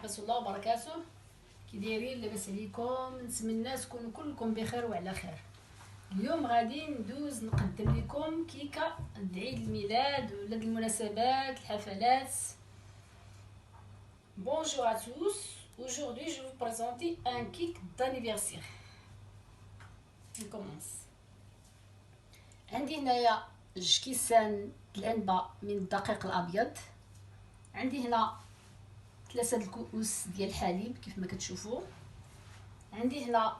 ورحمة الله وبركاته. كي دايرين؟ لاباس عليكم؟ نتمنى تكونوا كلكم بخير وعلى خير. اليوم غادي ندوز نقدم لكم كيكه لعيد الميلاد ولا المناسبات الحفلات. Bonjour à tous, aujourd'hui je vais vous présenter un cake d'anniversaire. On commence. عندي هنايا 2 كيسان العنبه من الدقيق الابيض، عندي هنا 3 الكؤوس ديال الحليب كيف ما كتشوفوا، عندي هنا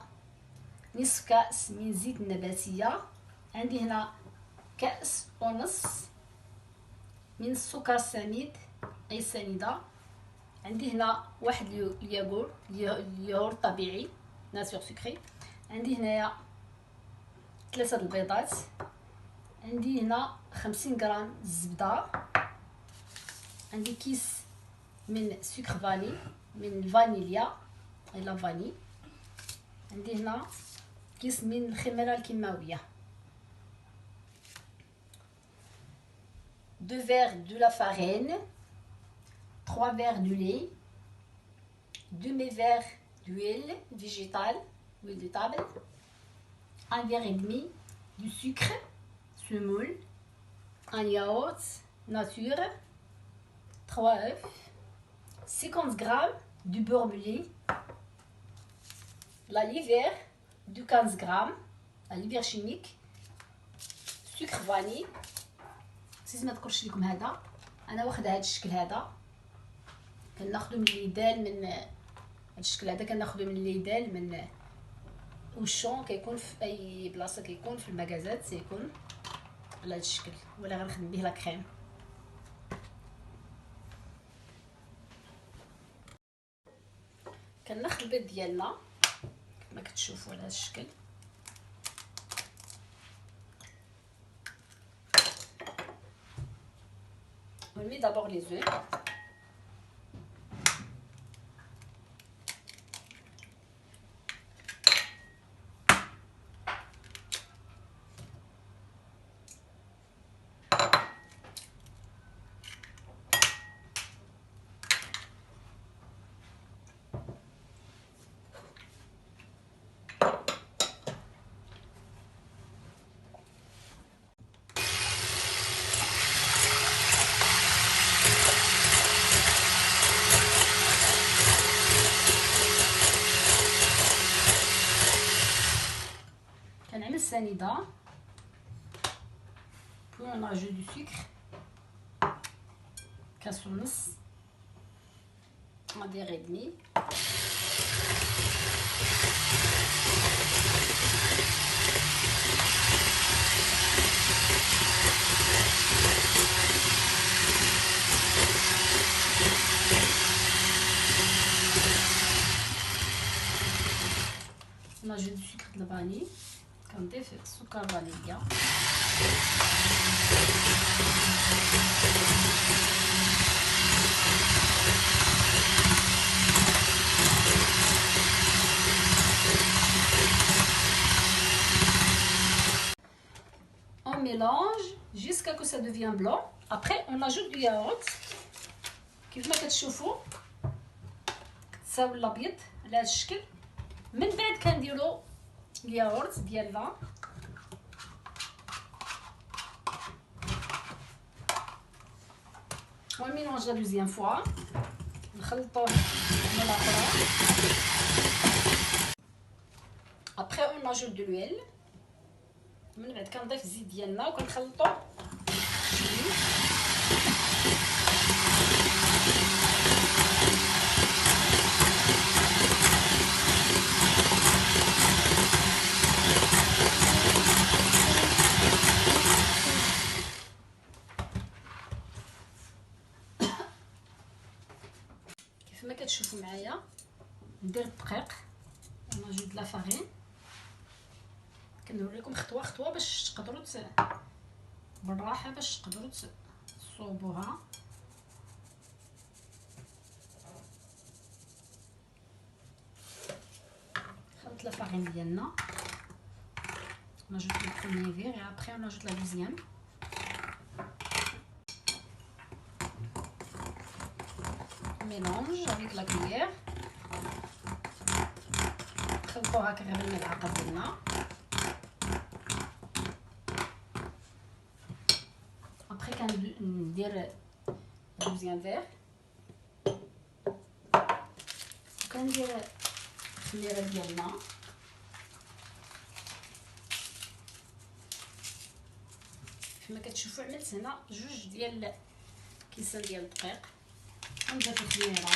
نصف كأس من زيت النباتيه، عندي هنا كأس ونص من السكر السميد اي سنيده، عندي هنا واحد الياغورت طبيعي ناتور سكري، عندي هنايا 3 البيضات، عندي هنا 50 غرام الزبده، عندي كيس من سكر فاني من الفانيليا اي لا فاني، عندي هنا كيس من الخميره الكيماويه، 2 verres de la farine, 3 verres de lait, 2 demi-verres d'huile végétale, huile de table, 1 verre et demi de sucre semoule, un yaourt nature, 3 œufs, 50 grammes de beurre moulé, la levure de 15 grammes, la levure chimique, sucre vanille. نسيت ما نذكرش لكم هذا، انا واخده هذا الشكل هذا، كناخذو من ليدال، من هذا الشكل هذا كناخذو من ليدال من اوشون، كيكون في اي بلاصه، كيكون في المغازات سيكون على هذا الشكل، ولا غنخدم به لا كريم. كناخذ البيض ديالنا كما كتشوفوا على هذا الشكل، on met d'abord les œufs. كنعمل سنيده، puis on ajoute du sucre، كاس ونص، un verre et demi. On ajoute du sucre de la vanille، كنضيف سكر فانيليا، on mélange jusqu'à que ça devient blanc. Après on ajoute du yaourt كيف ما كتشوفوا كتساوي الابيض على هذا الشكل. من بعد كنديروا الياغورت ديالنا، on mélange la deuxième fois، نخلطوه مرة أخرى. après on ajoute de l'huile، من بعد كنضيف الزيت ديالنا وكنخلطو كيف ما كتشوفوا معايا. ندير الدقيق، ونجد لا فارين، كنوريكم خطوه خطوه باش تقدروا بالراحه باش تقدروا تصوبوها. خلط لا فارين ديالنا، on ajoute le premier verre et après on ajoute la deuxième. On ميلونج افيك لا كويير، نخلطو هكا غير بالملعقه ديالنا. ابخي كندير دوزيام فيغ، وكندير الخميره ديالنا. كما كتشوفوا عملت هنا 2 ديال كيسان ديال الدقيق، ونضيف الخميره.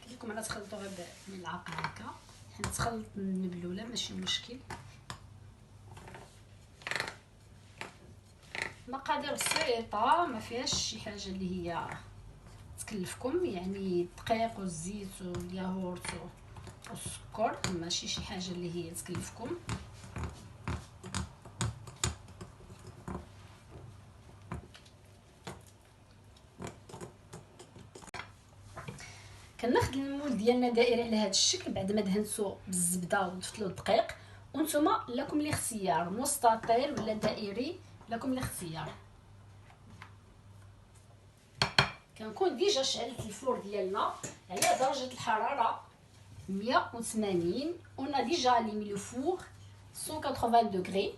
كيفكم انا تخلطو غير بالملعقه هكا، حيت تخلط مبلوله ماشي مشكل. مقادير بسيطه ما فيهاش شي حاجه اللي هي تكلفكم، يعني الدقيق والزيت والياغورت والسكر، ماشي شي حاجه اللي هي تكلفكم. كناخذ المول ديالنا دائري على هذا الشكل بعد ما دهنتو بالزبده وضفت له الدقيق. وانتم لكم الاختيار مستطيل ولا دائري، لكم الاختيار. كنكون ديجا شعلت الفور ديالنا على درجه الحراره 180. on a déjà allumé le four 180 degrés.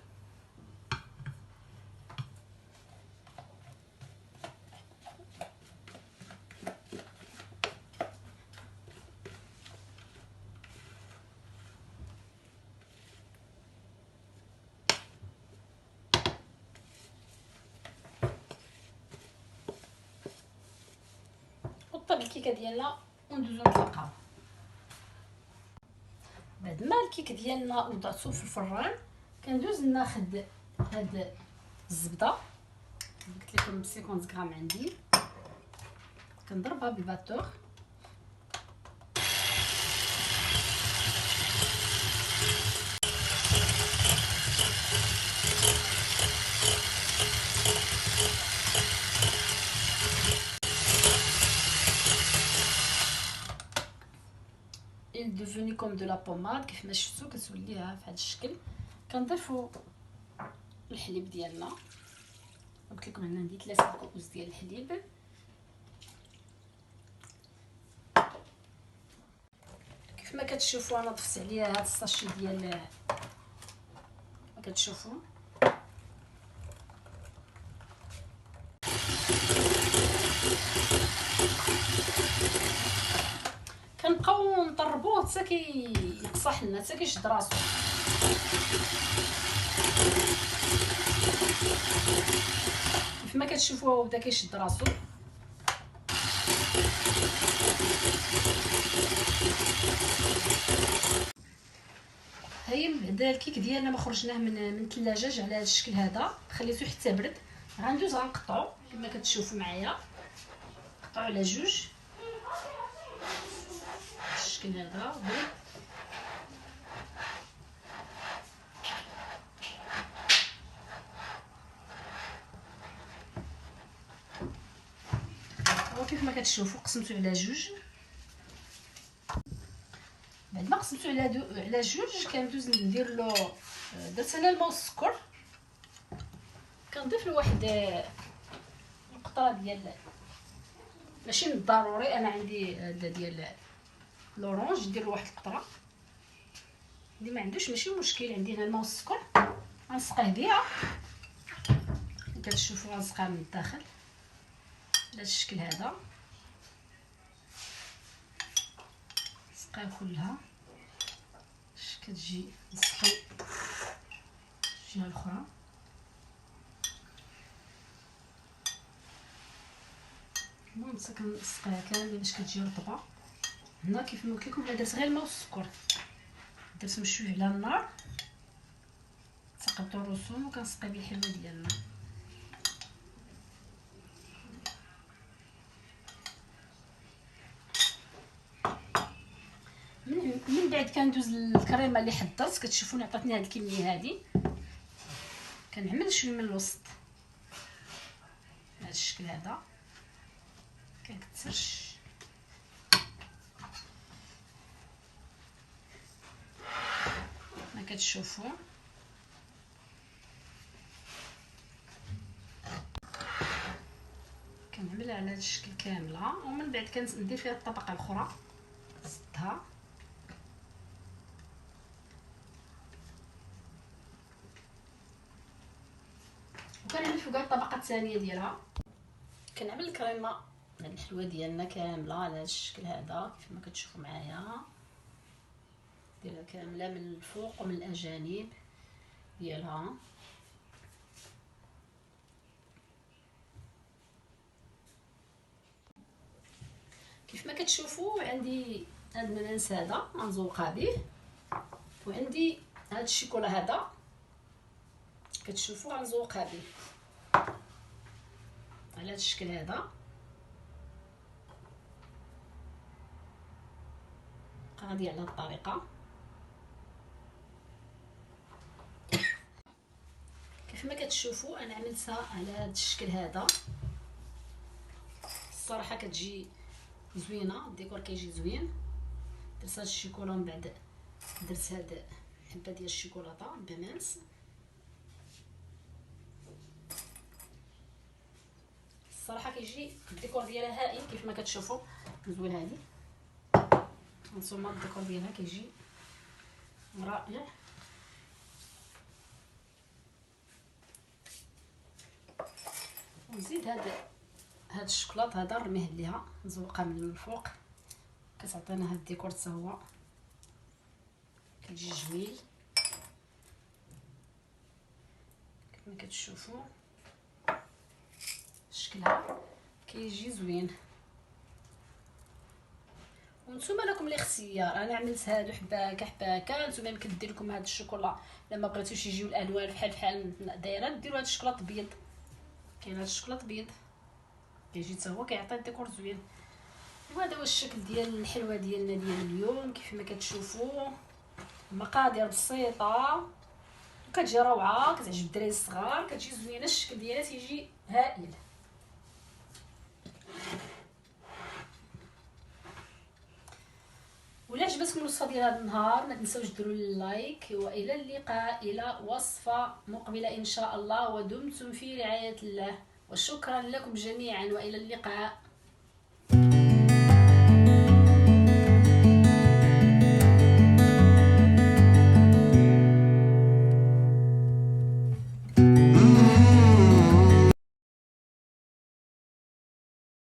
وطيب الكيكه ديالنا وندوزو نطلقها. بعد ما الكيك ديالنا وضعتو في الفران، كندوز ناخذ هاد الزبده قلت لكم 50 غرام عندي، كنضربها بالباتور. il devenu comme de la pommade كيف ما شفتوا كتوليها في هذا الشكل. كنضيفوا الحليب ديالنا، قلت لكم هنا عندي 3 كؤوس ديال الحليب. كيف ما كتشوفوا انا ضفت عليها هذا الساشي ديال ما كتشوفوا. كنبقاو نطربوه حتى كيقصح لنا، حتى كيشد راسو. كيف ما كتشوفوا هو بدا كيشد راسو. هيا من بعد الكيك ديالنا ما خرجناه من الثلاجه جا على هذا الشكل هذا، خليته حتى برد. غندوز غنقطعو كما كتشوفوا معايا، نقطعو على 2 الشكل هذا برد. وكيف ما كتشوفوا قسمته على 2. بعد ما قسمته على 2 كندوز ندير له، درت انا الماء والسكر، كنضيف له واحد القطره ديال، ماشي من الضروري، انا عندي هذا ديال لورانج ندير له واحد القطره. اللي ما عندوش ماشي مشكل، عندي هنا الماء والسكر غنسقيه بها. كتشوفوا غنسقيها من الداخل على الشكل هذا، نسقيها كلها اش كتجي نسقي الجهه الاخرى. المهم كنسقيها كامله باش كتجي رطبه. هنا كيف ما قلت لكم درت غير الماء والسكر، درتهم شويه على النار تقطعوا الرسوم، وكنسقي بالحلوه ديالنا. من بعد كندوز الكريمه اللي حضرت، كتشوفوني عطاتني هذه الكميه هذه، كنعمل شويه من الوسط بهذا الشكل هذا، كنكثرش. كتشوفوا كنعمل على هذا الشكل كامله، ومن بعد كندير فيها الطبقه الاخرى نسدها وكنعمل فوقها الطبقه الثانيه ديالها. كنعمل الكريمه هاد الحلوه ديالنا كامله على هذا الشكل هذا كيف ما كتشوفوا معايا، ديرها كامله من الفوق ومن الاجانب ديالها. كيف ما كتشوفوا عندي هاد المنانس هذا غنزوقها به، وعندي هاد الشيكولا هذا كتشوفوا غنزوقها به على هاد الشكل هذا. غادي على هاد الطريقه كيف ما كتشوفوا انا عملتها على هاد الشكل هذا. الصراحه كتجي زوينه، الديكور كيجي زوين. درت هاد الشيكولا ومن بعد درت هاد حبه ديال الشيكولاطه بمانس. الصراحه كيجي الديكور ديالها هائل كيف ما كتشوفوا. نزول هادي هانتوما الديكور ديالها كيجي رائع. ونزيد هاد الشوكولاط هذا نرميه ليها نزوقها من الفوق، كتعطينا هاد الديكور حتى هو كيجي جميل كما كتشوفوا. شكلها كيجي زوين. وانتم لكم الاختيار، انا عملت هادو حباكه حباكه. نتوما يمكن دير لكم هاد الشوكولا لما بغيتوش يجيو الالوان بحال دايره ديروا هاد الشوكولاط ابيض. كاين هاد الشوكولاط ابيض كيجي حتى هو كيعطي الديكور زوين. وهذا هو الشكل ديال الحلوه ديالنا ديال اليوم. كيف ما كتشوفوا المقادير بسيطه وكتجي روعه، كتعجب الدراري الصغار، كتجي زوينه. الشكل ديالها تيجي هائل. ولا عجبتكم الوصفه ديال هذا النهار ما تنساوش ديروا اللايك. والى اللقاء الى وصفه مقبله ان شاء الله، ودمتم في رعايه الله. وشكرا لكم جميعا والى اللقاء.